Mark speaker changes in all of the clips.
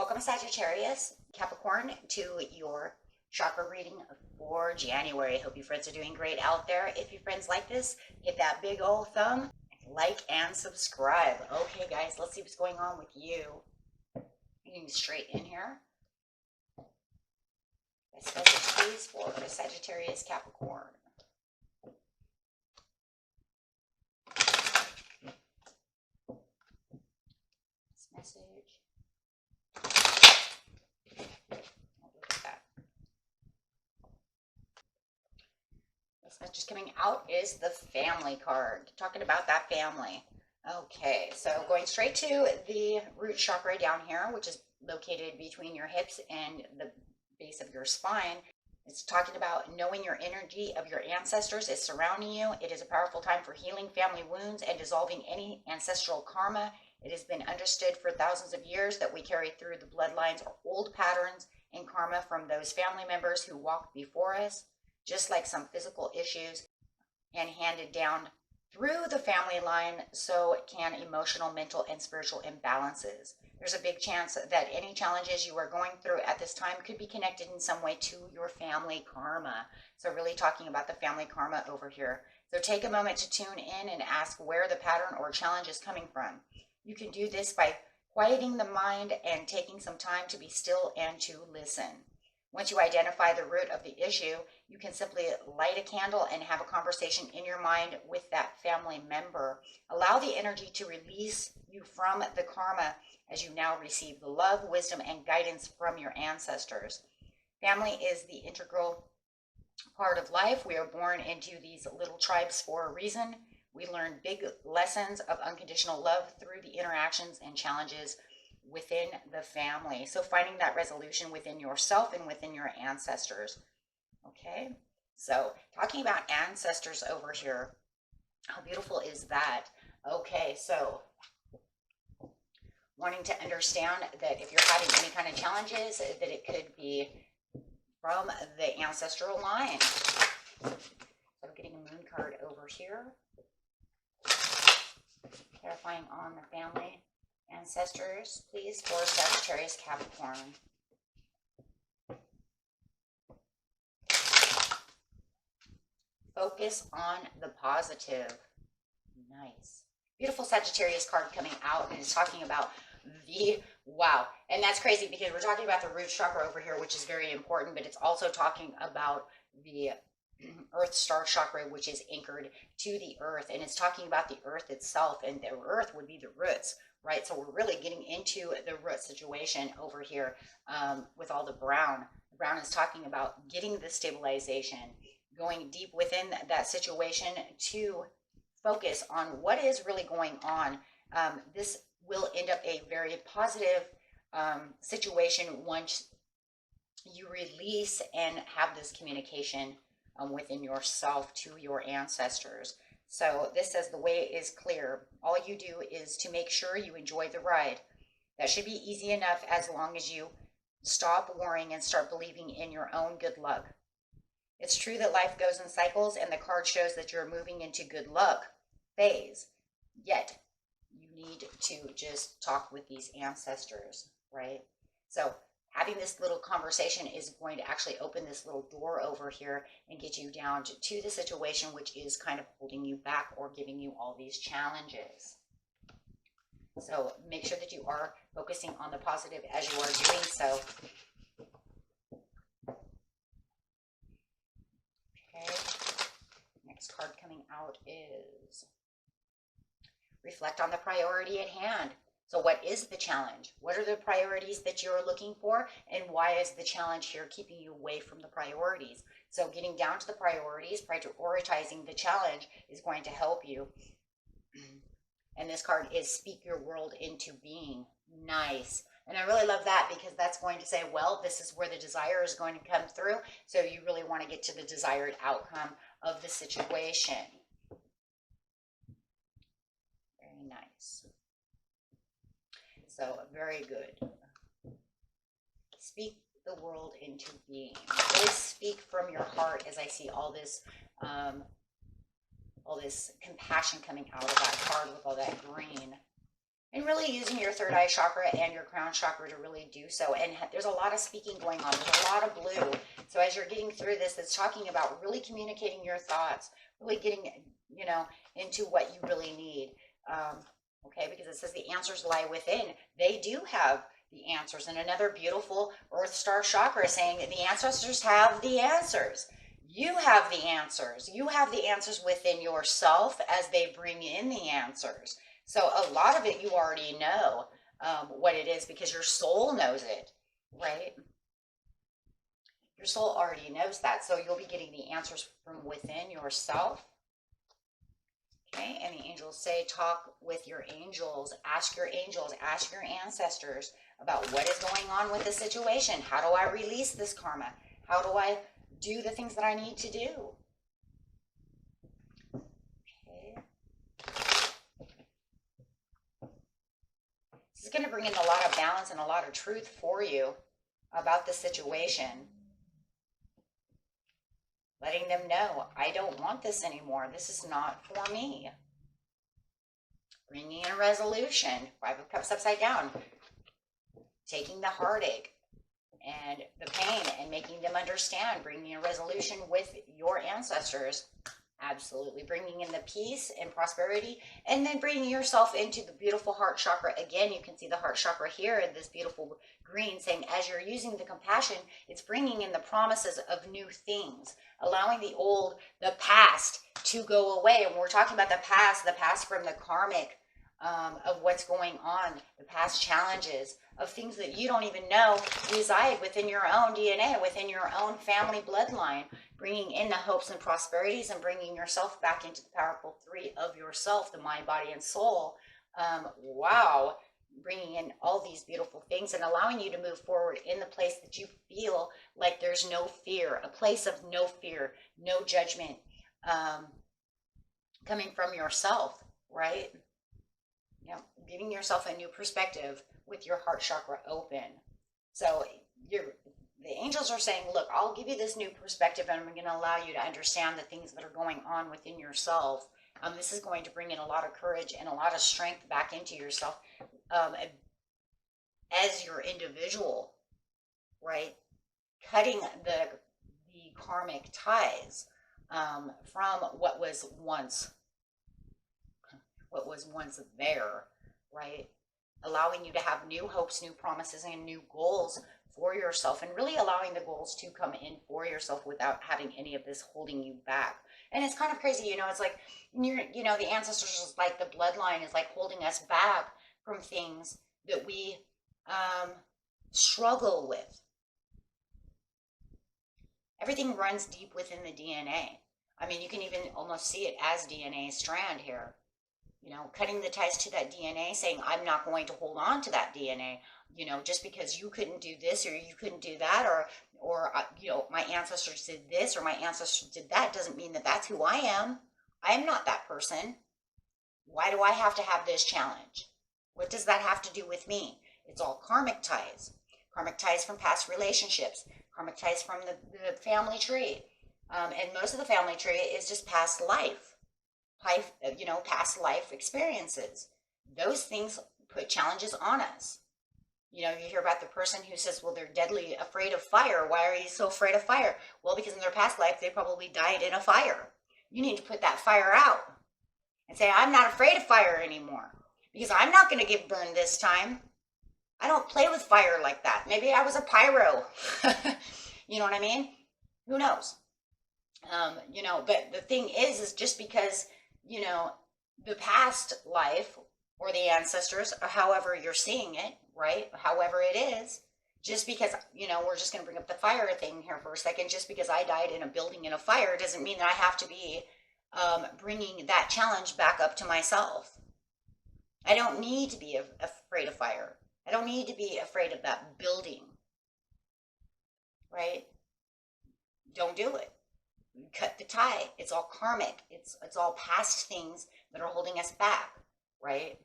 Speaker 1: Welcome, Sagittarius, Capricorn, to your chakra reading for January. Hope you friends are doing great out there. If you friends like this, hit that big old thumb, like, and subscribe. Okay, guys, let's see what's going on with you. Getting straight in here. Please for Sagittarius, Capricorn. This message. Just coming out is the family card, talking about that family. Okay, so going straight to the root chakra down here, which is located between your hips and the base of your spine. It's talking about knowing your energy of your ancestors is surrounding you. It is a powerful time for healing family wounds and dissolving any ancestral karma. It has been understood for thousands of years that we carry through the bloodlines or old patterns and karma from those family members who walked before us. Just like some physical issues and handed down through the family line, so can emotional, mental, and spiritual imbalances. There's a big chance that any challenges you are going through at this time could be connected in some way to your family karma. So really talking about the family karma over here. So take a moment to tune in and ask where the pattern or challenge is coming from. You can do this by quieting the mind and taking some time to be still and to listen. Once you identify the root of the issue, you can simply light a candle and have a conversation in your mind with that family member. Allow the energy to release you from the karma as you now receive the love, wisdom, and guidance from your ancestors. Family is the integral part of life. We are born into these little tribes for a reason. We learn big lessons of unconditional love through the interactions and challenges within the family. So finding that resolution within yourself and within your ancestors. Okay, so talking about ancestors over here, how beautiful is that? Okay, so wanting to understand that if you're having any kind of challenges, that it could be from the ancestral line. So I'm getting a moon card over here, clarifying on the family ancestors, please, for Sagittarius, Capricorn. Focus on the positive. Nice. Beautiful Sagittarius card coming out, and it's talking about the wow. And that's crazy because we're talking about the root chakra over here, which is very important, but it's also talking about the earth star chakra, which is anchored to the earth, and it's talking about the earth itself, and the earth would be the roots, right? So we're really getting into the root situation over here with all the brown. The brown is talking about getting the stabilization, going deep within that situation to focus on what is really going on. This will end up a very positive situation once you release and have this communication within yourself to your ancestors. So this says the way is clear. All you do is to make sure you enjoy the ride. That should be easy enough as long as you stop worrying and start believing in your own good luck. It's true that life goes in cycles, and the card shows that you're moving into good luck phase. Yet you need to just talk with these ancestors, right? So having this little conversation is going to actually open this little door over here and get you down to the situation which is kind of holding you back or giving you all these challenges. So make sure that you are focusing on the positive as you are doing so. Okay. Next card coming out is reflect on the priority at hand. So what is the challenge? What are the priorities that you're looking for? And why is the challenge here keeping you away from the priorities? So getting down to the priorities, prioritizing the challenge is going to help you. And this card is speak your world into being. Nice. And I really love that because that's going to say, well, this is where the desire is going to come through. So you really want to get to the desired outcome of the situation. Very nice. So very good. Speak the world into being. Really speak from your heart as I see all this compassion coming out of that card with all that green. And really using your third eye chakra and your crown chakra to really do so. And there's a lot of speaking going on. There's a lot of blue. So as you're getting through this, it's talking about really communicating your thoughts, really getting, you know, into what you really need. Okay, because it says the answers lie within. They do have the answers. And another beautiful Earth Star chakra saying the ancestors have the answers. You have the answers. You have the answers within yourself as they bring in the answers. So a lot of it you already know what it is because your soul knows it, right? Your soul already knows that. So you'll be getting the answers from within yourself. Okay, and the angels say, talk with your angels, ask your ancestors about what is going on with the situation. How do I release this karma? How do I do the things that I need to do? This is going to bring in a lot of balance and a lot of truth for you about the situation. Letting them know, I don't want this anymore. This is not for me. Bringing in a resolution. 5 of Cups upside down. Taking the heartache and the pain and making them understand. Bringing a resolution with your ancestors. Absolutely. Bringing in the peace and prosperity. And then bringing yourself into the beautiful heart chakra. Again, you can see the heart chakra here in this beautiful green saying as you're using the compassion, it's bringing in the promises of new things. Allowing the past to go away. And we're talking about the past from the karmic of what's going on, the past challenges of things that you don't even know reside within your own DNA, within your own family bloodline, bringing in the hopes and prosperities and bringing yourself back into the powerful 3 of yourself, the mind, body, and soul. Wow. Bringing in all these beautiful things and allowing you to move forward in the place that you feel like there's no fear, a place of no fear, no judgment, coming from yourself, right? You know, giving yourself a new perspective with your heart chakra open. So the angels are saying, look, I'll give you this new perspective and I'm going to allow you to understand the things that are going on within yourself. This is going to bring in a lot of courage and a lot of strength back into yourself as your individual, right? Cutting the karmic ties from what was once there, right? Allowing you to have new hopes, new promises, and new goals for yourself, and really allowing the goals to come in for yourself without having any of this holding you back. And it's kind of crazy, you know, it's like, the ancestors is like the bloodline is like holding us back from things that we struggle with. Everything runs deep within the DNA. I mean, you can even almost see it as DNA strand here. You know, cutting the ties to that DNA, saying, I'm not going to hold on to that DNA, you know, just because you couldn't do this or you couldn't do that, or my ancestors did this or my ancestors did that, doesn't mean that that's who I am. I am not that person. Why do I have to have this challenge? What does that have to do with me? It's all karmic ties. Karmic ties from past relationships. Karmic ties from the family tree. And most of the family tree is just past life. Past life experiences. Those things put challenges on us. You know, you hear about the person who says, well, they're deadly afraid of fire. Why are you so afraid of fire? Well, because in their past life, they probably died in a fire. You need to put that fire out and say, I'm not afraid of fire anymore because I'm not going to get burned this time. I don't play with fire like that. Maybe I was a pyro. You know what I mean? Who knows? But the thing is just because, the past life or the ancestors, or however you're seeing it, right? However it is, just because, we're just going to bring up the fire thing here for a second. Just because I died in a building in a fire doesn't mean that I have to be bringing that challenge back up to myself. I don't need to be afraid of fire. I don't need to be afraid of that building, right? Don't do it. Cut the tie. It's all karmic. It's all past things that are holding us back, right?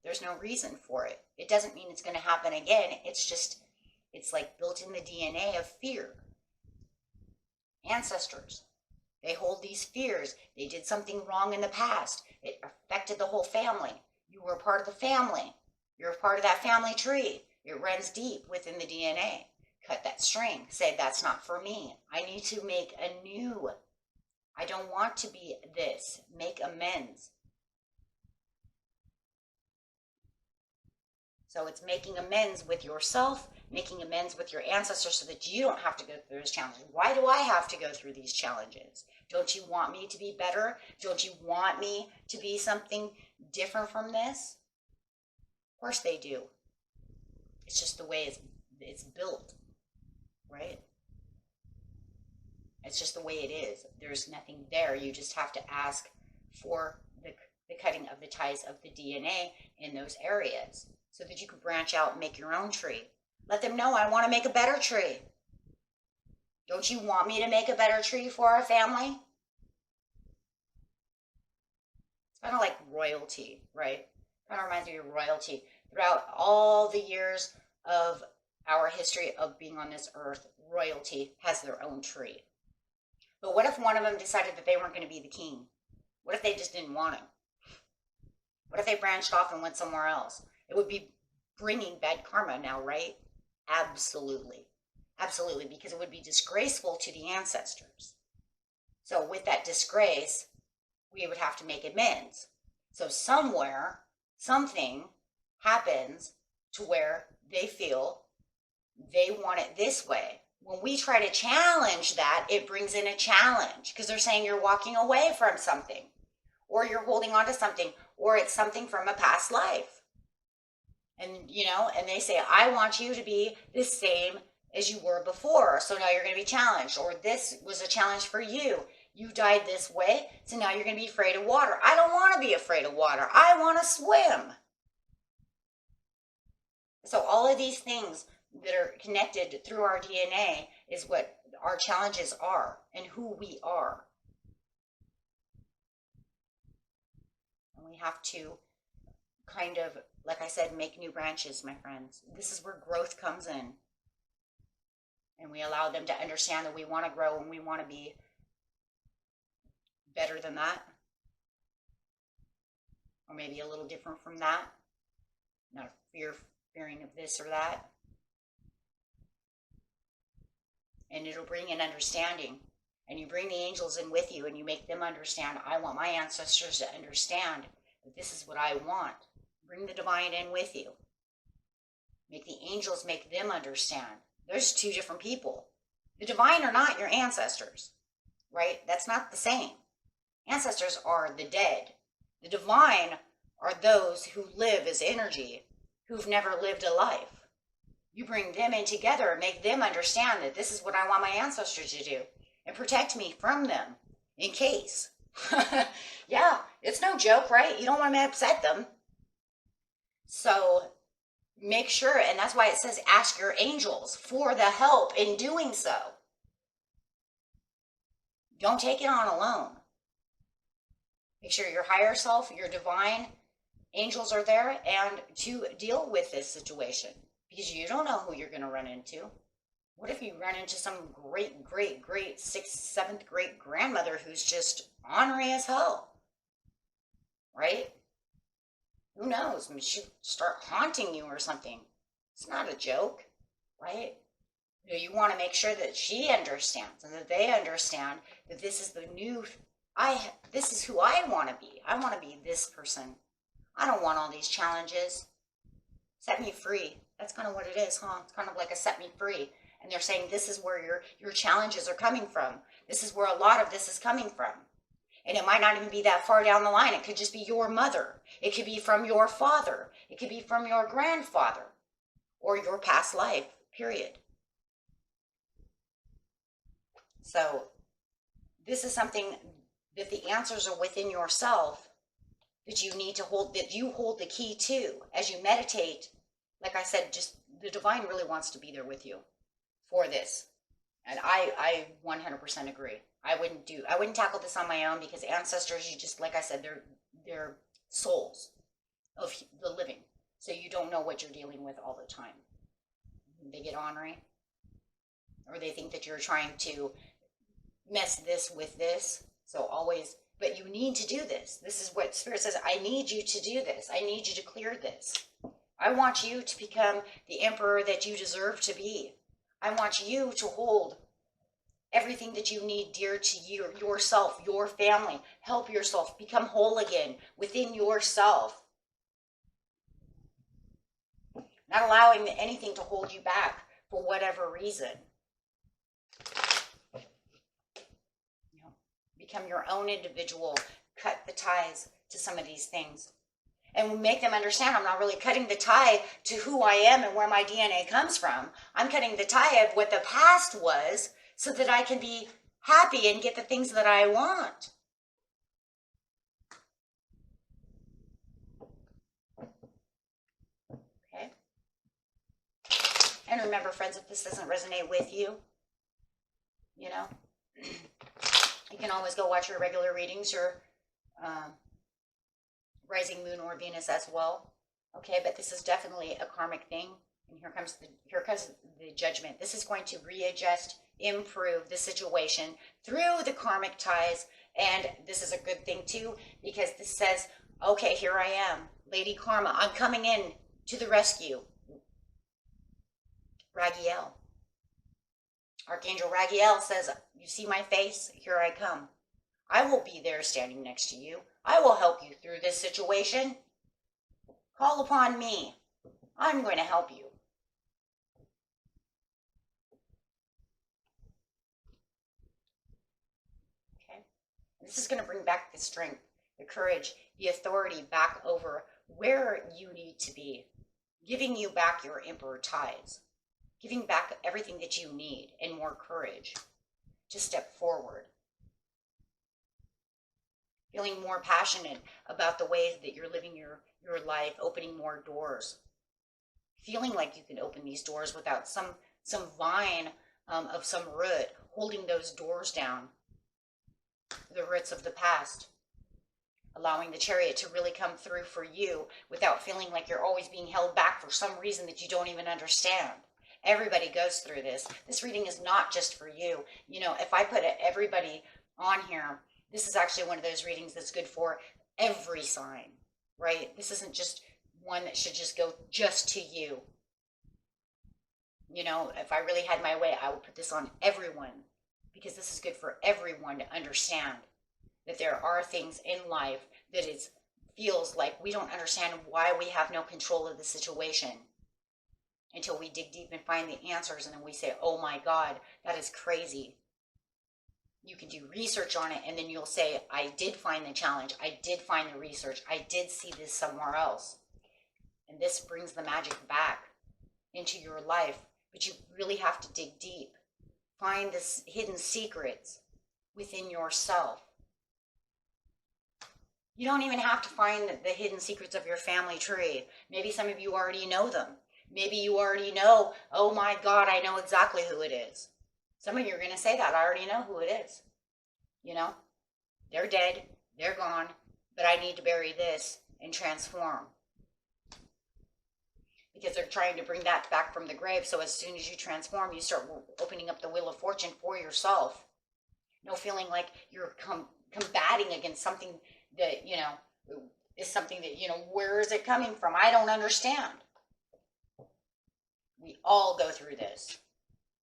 Speaker 1: There's no reason for it. It doesn't mean it's going to happen again. It's like built in the DNA of fear. Ancestors, They hold these fears. They did something wrong in the past. It affected the whole family. You were part of the family. You're a part of that family tree. It runs deep within the DNA. Cut that string. Say, that's not for me. I need to make a new. I don't want to be this. Make amends. So it's making amends with yourself, making amends with your ancestors so that you don't have to go through those challenges. Why do I have to go through these challenges? Don't you want me to be better? Don't you want me to be something different from this? Of course they do. It's just the way it's built, right? It's just the way it is. There's nothing there. You just have to ask for the cutting of the ties of the DNA in those areas so that you can branch out and make your own tree. Let them know, I want to make a better tree. Don't you want me to make a better tree for our family? It's kind of like royalty, right? Kind of reminds me of royalty. Throughout all the years of our history of being on this earth, royalty has their own tree. But what if one of them decided that they weren't going to be the king? What if they just didn't want him? What if they branched off and went somewhere else? It would be bringing bad karma now, right? Absolutely. Absolutely, because it would be disgraceful to the ancestors. So with that disgrace, we would have to make amends. So somewhere, something happens to where they feel they want it this way. When we try to challenge that, it brings in a challenge because they're saying you're walking away from something or you're holding on to something or it's something from a past life. And, and they say, I want you to be the same as you were before. So now you're going to be challenged. Or this was a challenge for you. You died this way. So now you're going to be afraid of water. I don't want to be afraid of water. I want to swim. So all of these things that are connected through our DNA is what our challenges are and who we are. And we have to kind of, like I said, make new branches, my friends. This is where growth comes in. And we allow them to understand that we want to grow and we want to be better than that. Or maybe a little different from that. Not fearing of this or that. And it'll bring an understanding. And you bring the angels in with you and you make them understand. I want my ancestors to understand that this is what I want. Bring the divine in with you. Make the angels make them understand. There's two different people. The divine are not your ancestors, right? That's not the same. Ancestors are the dead. The divine are those who live as energy, who've never lived a life. You bring them in together and make them understand that this is what I want my ancestors to do and protect me from them in case. Yeah, it's no joke, right? You don't want to upset them. So make sure, and that's why it says ask your angels for the help in doing so. Don't take it on alone. Make sure your higher self, your divine angels are there and to deal with this situation. Because you don't know who you're going to run into. What if you run into some great 6th, 7th great grandmother who's just ornery as hell? Right? Who knows? I mean, she'll start haunting you or something. It's not a joke, right? You want to make sure that she understands and that they understand that this is the new, this is who I want to be. I want to be this person. I don't want all these challenges. Set me free. That's kind of what it is, huh? It's kind of like a set me free. And they're saying this is where your challenges are coming from. This is where a lot of this is coming from. And it might not even be that far down the line. It could just be your mother. It could be from your father. It could be from your grandfather or your past life, period. So this is something that the answers are within yourself that you need to hold, that you hold the key to as you meditate. Like I said, just the divine really wants to be there with you for this. And I 100% agree. I wouldn't tackle this on my own because ancestors, you just, like I said, they're souls of the living. So you don't know what you're dealing with all the time. They get ornery, or they think that you're trying to mess this with this. So always, but you need to do this. This is what Spirit says. I need you to do this. I need you to clear this. I want you to become the emperor that you deserve to be. I want you to hold everything that you need dear to you, yourself, your family. Help yourself become whole again within yourself. Not allowing anything to hold you back for whatever reason. Become your own individual. Cut the ties to some of these things. And make them understand I'm not really cutting the tie to who I am and where my DNA comes from. I'm cutting the tie of what the past was so that I can be happy and get the things that I want. Okay? And remember, friends, if this doesn't resonate with you, you know, you can always go watch your regular readings, your rising moon or Venus as well. Okay, but this is definitely a karmic thing. And here comes the judgment. This is going to readjust, improve the situation through the karmic ties. And this is a good thing too, because this says, okay, here I am, Lady Karma. I'm coming in to the rescue. Ragiel. Archangel Ragiel says, you see my face? Here I come. I will be there standing next to you. I will help you through this situation. Call upon me. I'm going to help you. Okay? This is going to bring back the strength, the courage, the authority back over where you need to be. Giving you back your emperor ties. Giving back everything that you need and more courage to step forward. Feeling more passionate about the ways that you're living your life, opening more doors. Feeling like you can open these doors without some vine of some root holding those doors down. The roots of the past. Allowing the Chariot to really come through for you without feeling like you're always being held back for some reason that you don't even understand. Everybody goes through this. This reading is not just for you. You know, if I put everybody on here, this is actually one of those readings that's good for every sign, right? This isn't just one that should just go just to you. You know, if I really had my way, I would put this on everyone, because this is good for everyone to understand that there are things in life that it feels like we don't understand why we have no control of the situation until we dig deep and find the answers, and then we say, oh my God, that is crazy. You can do research on it, and then you'll say, I did find the challenge. I did find the research. I did see this somewhere else. And this brings the magic back into your life. But you really have to dig deep. Find the hidden secrets within yourself. You don't even have to find the hidden secrets of your family tree. Maybe some of you already know them. Maybe you already know, oh my God, I know exactly who it is. Some of you are going to say that. I already know who it is. You know, they're dead, they're gone, but I need to bury this and transform. Because they're trying to bring that back from the grave. So as soon as you transform, you start opening up the wheel of fortune for yourself. No feeling like you're combating against something that, you know, is something that, you know, where is it coming from? I don't understand. We all go through this.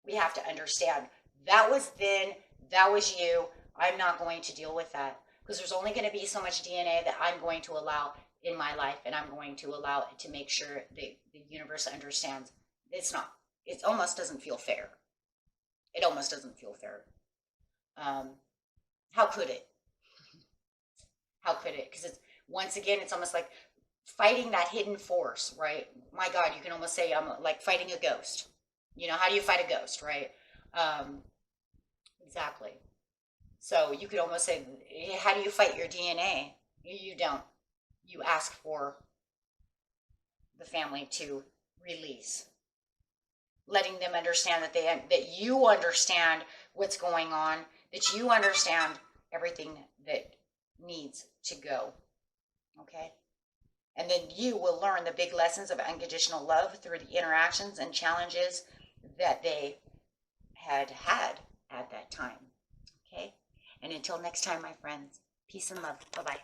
Speaker 1: We have to understand that was then, that was you. I'm not going to deal with that, because there's only going to be so much DNA that I'm going to allow in my life, and I'm going to allow it to make sure the universe understands. It's not, it almost doesn't feel fair. It almost doesn't feel fair. How could it? How could it? Because it's, once again, it's almost like fighting that hidden force, right? My God, you can almost say I'm like fighting a ghost. You know, how do you fight a ghost, right? Exactly. So you could almost say, how do you fight your DNA? You don't. You ask for the family to release. Letting them understand that you understand what's going on, that you understand everything that needs to go. Okay? And then you will learn the big lessons of unconditional love through the interactions and challenges that they had at that time. Okay? And until next time, my friends, peace and love. Bye-bye.